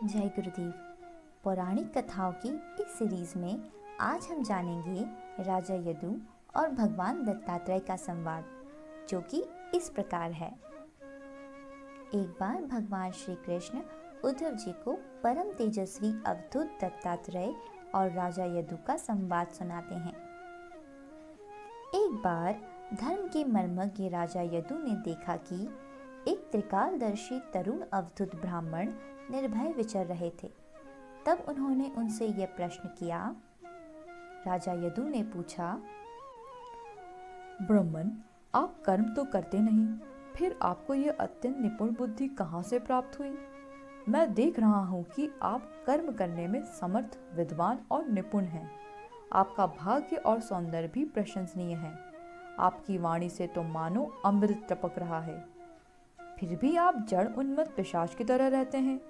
जय गुरुदेव। पौराणिक कथाओं की इस सीरीज में आज हम जानेंगे राजा यदु और भगवान दत्तात्रेय का संवाद, जो कि इस प्रकार है। एक बार भगवान श्री कृष्ण उद्धव जी को परम तेजस्वी अवधूत दत्तात्रेय और राजा यदु का संवाद सुनाते हैं। एक बार धर्म के मर्मज्ञ राजा यदु ने देखा कि एक त्रिकालदर्शी तरुण अवधूत ब्राह्मण निर्भय विचर रहे थे। तब उन्होंने उनसे यह प्रश्न किया। राजा यदु ने पूछा, ब्राह्मण, आप कर्म तो करते नहीं, फिर आपको यह अत्यंत निपुण बुद्धि कहाँ से प्राप्त हुई? मैं देख रहा हूँ कि आप कर्म करने में समर्थ, विद्वान और निपुण हैं। आपका भाग्य और सौंदर्य भी प्रशंसनीय है। आपकी वाणी से तो मानो अमृत टपक रहा है। फिर भी आप जड़ उन्मत्त पिशाच की तरह रहते हैं।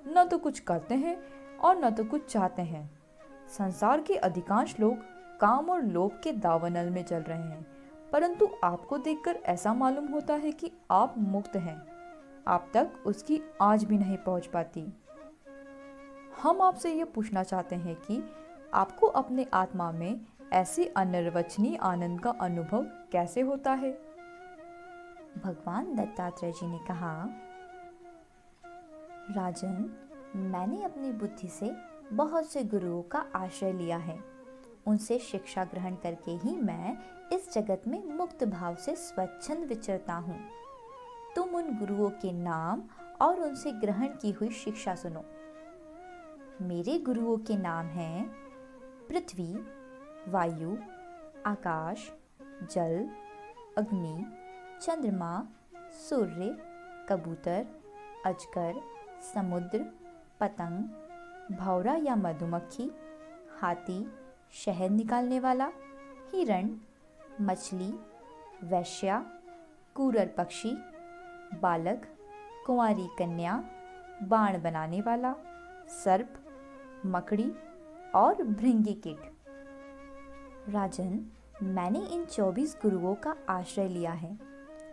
न तो कुछ करते हैं और न तो कुछ चाहते हैं। संसार के अधिकांश लोग काम और लोभ के दावानल में चल रहे हैं, परंतु आपको देखकर ऐसा मालूम होता है कि आप मुक्त हैं। आप तक उसकी आँच भी नहीं पहुंच पाती। हम आपसे यह पूछना चाहते हैं कि आपको अपने आत्मा में ऐसे अनिर्वचनीय आनंद का अनुभव कैसे होता है? भगवान दत्तात्रेय जी ने कहा, राजन, मैंने अपनी बुद्धि से बहुत से गुरुओं का आश्रय लिया है। उनसे शिक्षा ग्रहण करके ही मैं इस जगत में मुक्त भाव से स्वच्छंद विचरता हूँ। तुम उन गुरुओं के नाम और उनसे ग्रहण की हुई शिक्षा सुनो। मेरे गुरुओं के नाम हैं पृथ्वी, वायु, आकाश, जल, अग्नि, चंद्रमा, सूर्य, कबूतर, अजगर, समुद्र, पतंग, भौरा या मधुमक्खी, हाथी, शहद निकालने वाला, हिरण, मछली, वैश्या, कूरर पक्षी, बालक, कुंवारी कन्या, बाण बनाने वाला, सर्प, मकड़ी और भृंगी कीट। राजन, मैंने इन 24 गुरुओं का आश्रय लिया है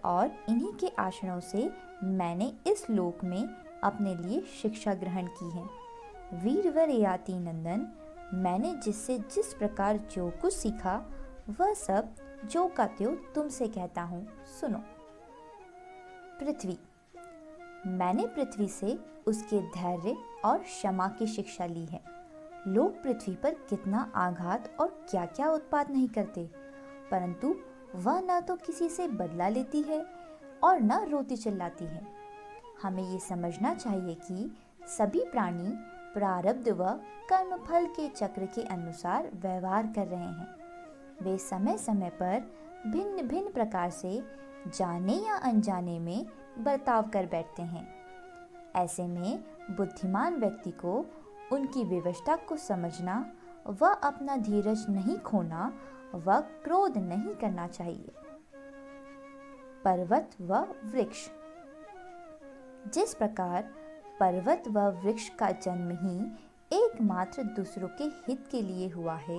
और इन्हीं के आश्रयों से मैंने इस लोक में अपने लिए शिक्षा ग्रहण की है। वीरवर याति नंदन, मैंने जिससे जिस प्रकार जो कुछ सीखा वह सब जो का त्यों तुमसे कहता हूँ, सुनो। पृथ्वी, मैंने पृथ्वी से उसके धैर्य और क्षमा की शिक्षा ली है। लोग पृथ्वी पर कितना आघात और क्या क्या उत्पात नहीं करते, परंतु वह न तो किसी से बदला लेती है और न रोती चिल्लाती है। हमें ये समझना चाहिए कि सभी प्राणी प्रारब्ध व कर्मफल के चक्र के अनुसार व्यवहार कर रहे हैं। वे समय समय पर भिन्न भिन्न प्रकार से जाने या अनजाने में बर्ताव कर बैठते हैं। ऐसे में बुद्धिमान व्यक्ति को उनकी विवशता को समझना व अपना धीरज नहीं खोना व क्रोध नहीं करना चाहिए। पर्वत व वृक्ष, जिस प्रकार पर्वत व वृक्ष का जन्म ही एकमात्र दूसरों के हित के लिए हुआ है,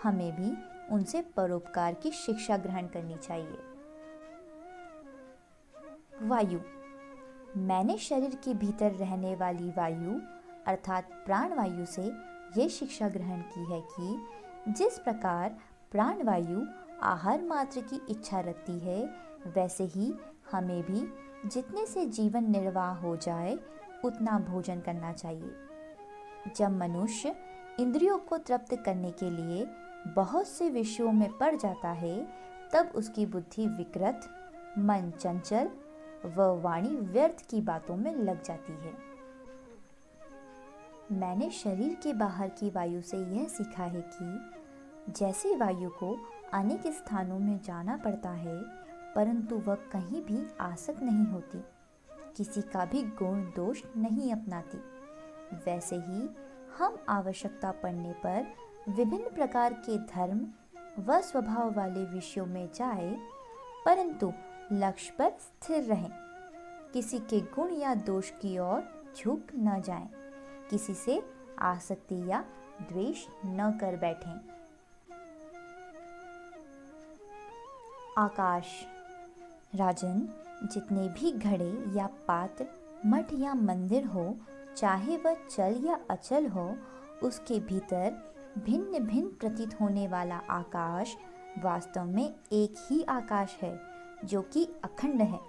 हमें भी उनसे परोपकार की शिक्षा ग्रहण करनी चाहिए। वायु, मैंने शरीर के भीतर रहने वाली वायु अर्थात प्राणवायु से ये शिक्षा ग्रहण की है कि जिस प्रकार प्राणवायु आहार मात्र की इच्छा रखती है, वैसे ही हमें भी जितने से जीवन निर्वाह हो जाए उतना भोजन करना चाहिए। जब मनुष्य इंद्रियों को तृप्त करने के लिए बहुत से विषयों में पड़ जाता है, तब उसकी बुद्धि विकृत, मन चंचल व वाणी व्यर्थ की बातों में लग जाती है। मैंने शरीर के बाहर की वायु से यह सीखा है कि जैसे वायु को अनेक स्थानों में जाना पड़ता है, परंतु वह कहीं भी आसक्त नहीं होती, किसी का भी गुण दोष नहीं अपनाती, वैसे ही हम आवश्यकता पड़ने पर विभिन्न प्रकार के धर्म व स्वभाव वाले विषयों में जाए, परंतु लक्ष्य पर स्थिर रहें। किसी के गुण या दोष की ओर झुक न जाएं, किसी से आसक्ति या द्वेष न कर बैठें। आकाश, राजन, जितने भी घड़े या पात्र, मठ या मंदिर हो, चाहे वह चल या अचल हो, उसके भीतर भिन्न भिन्न प्रतीत होने वाला आकाश वास्तव में एक ही आकाश है जो कि अखंड है।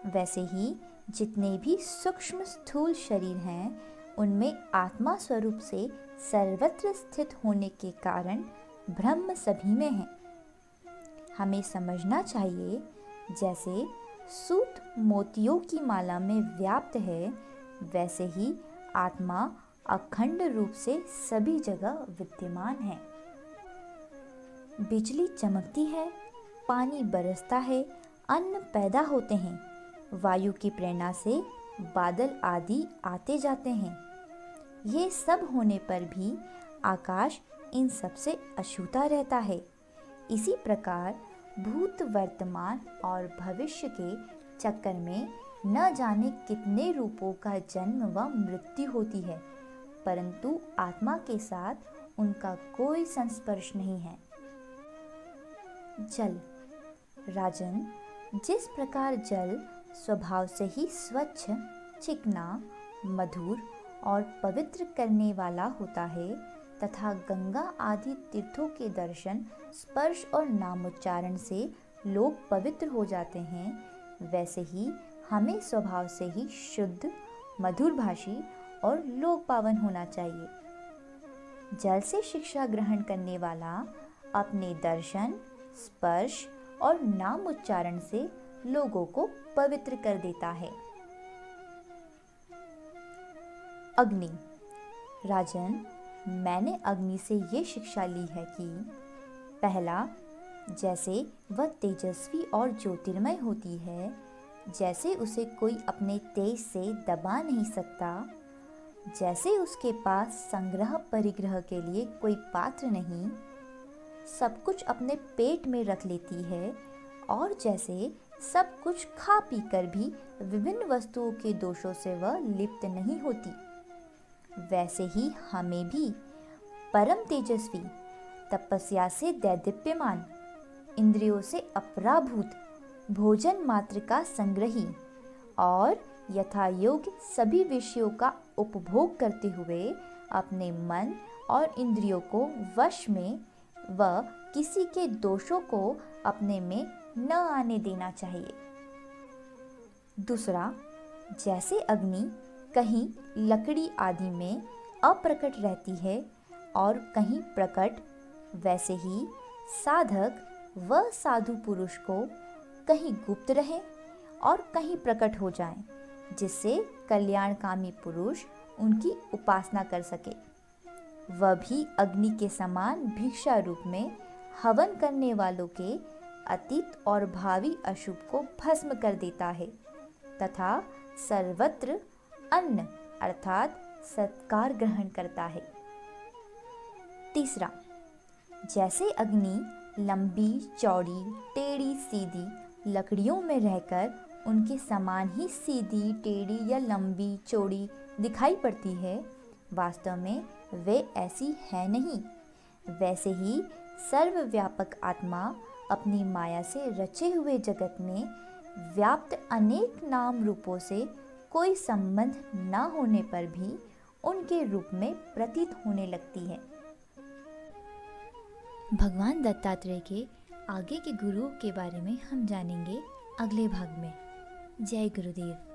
वैसे ही जितने भी सूक्ष्म स्थूल शरीर हैं, उनमें आत्मा स्वरूप से सर्वत्र स्थित होने के कारण ब्रह्म सभी में है। हमें समझना चाहिए, जैसे सूत मोतियों की माला में व्याप्त है, वैसे ही आत्मा अखंड रूप से सभी जगह विद्यमान है। बिजली चमकती है, पानी बरसता है, अन्न पैदा होते हैं, वायु की प्रेरणा से बादल आदि आते जाते हैं। ये सब होने पर भी आकाश इन सब से अछूता रहता है। इसी प्रकार भूत, वर्तमान और भविष्य के चक्कर में न जाने कितने रूपों का जन्म व मृत्यु होती है, परंतु आत्मा के साथ उनका कोई संस्पर्श नहीं है। जल। राजन, जिस प्रकार जल स्वभाव से ही स्वच्छ, चिकना, मधुर और पवित्र करने वाला होता है तथा गंगा आदि तीर्थों के दर्शन, स्पर्श और नामोच्चारण से लोग पवित्र हो जाते हैं, वैसे ही हमें स्वभाव से ही शुद्ध, मधुरभाषी और लोक पावन होना चाहिए। जल से शिक्षा ग्रहण करने वाला अपने दर्शन, स्पर्श और नाम उच्चारण से लोगों को पवित्र कर देता है। अग्नि। राजन, मैंने अग्नि से ये शिक्षा ली है कि पहला, जैसे वह तेजस्वी और ज्योतिर्मय होती है, जैसे उसे कोई अपने तेज से दबा नहीं सकता, जैसे उसके पास संग्रह परिग्रह के लिए कोई पात्र नहीं, सब कुछ अपने पेट में रख लेती है, और जैसे सब कुछ खा पी कर भी विभिन्न वस्तुओं के दोषों से वह लिप्त नहीं होती, वैसे ही हमें भी परम तेजस्वी, तपस्या से दैदीप्यमान, इंद्रियों से अपराभूत, भोजन मात्र का संग्रही और यथा योग्य सभी विषयों का उपभोग करते हुए अपने मन और इंद्रियों को वश में व किसी के दोषों को अपने में न आने देना चाहिए। दूसरा, जैसे अग्नि कहीं लकड़ी आदि में अप्रकट रहती है और कहीं प्रकट, वैसे ही साधक व साधु पुरुष को कहीं गुप्त रहे और कहीं प्रकट हो जाएं, जिससे कल्याणकामी पुरुष उनकी उपासना कर सके। वह भी अग्नि के समान भिक्षा रूप में हवन करने वालों के अतीत और भावी अशुभ को भस्म कर देता है तथा सर्वत्र अन्न अर्थात सत्कार ग्रहण करता है। तीसरा, जैसे अग्नि लंबी, चौड़ी, टेढ़ी, सीधी लकड़ियों में रहकर उनके समान ही सीधी, टेढ़ी या लंबी, चौड़ी दिखाई पड़ती है, वास्तव में वे ऐसी है नहीं। वैसे ही सर्वव्यापक आत्मा अपनी माया से रचे हुए जगत में व्याप्त अनेक नाम रूपों से कोई संबंध न होने पर भी उनके रूप में प्रतीत होने लगती है। भगवान दत्तात्रेय के आगे के गुरुओं के बारे में हम जानेंगे अगले भाग में। जय गुरुदेव।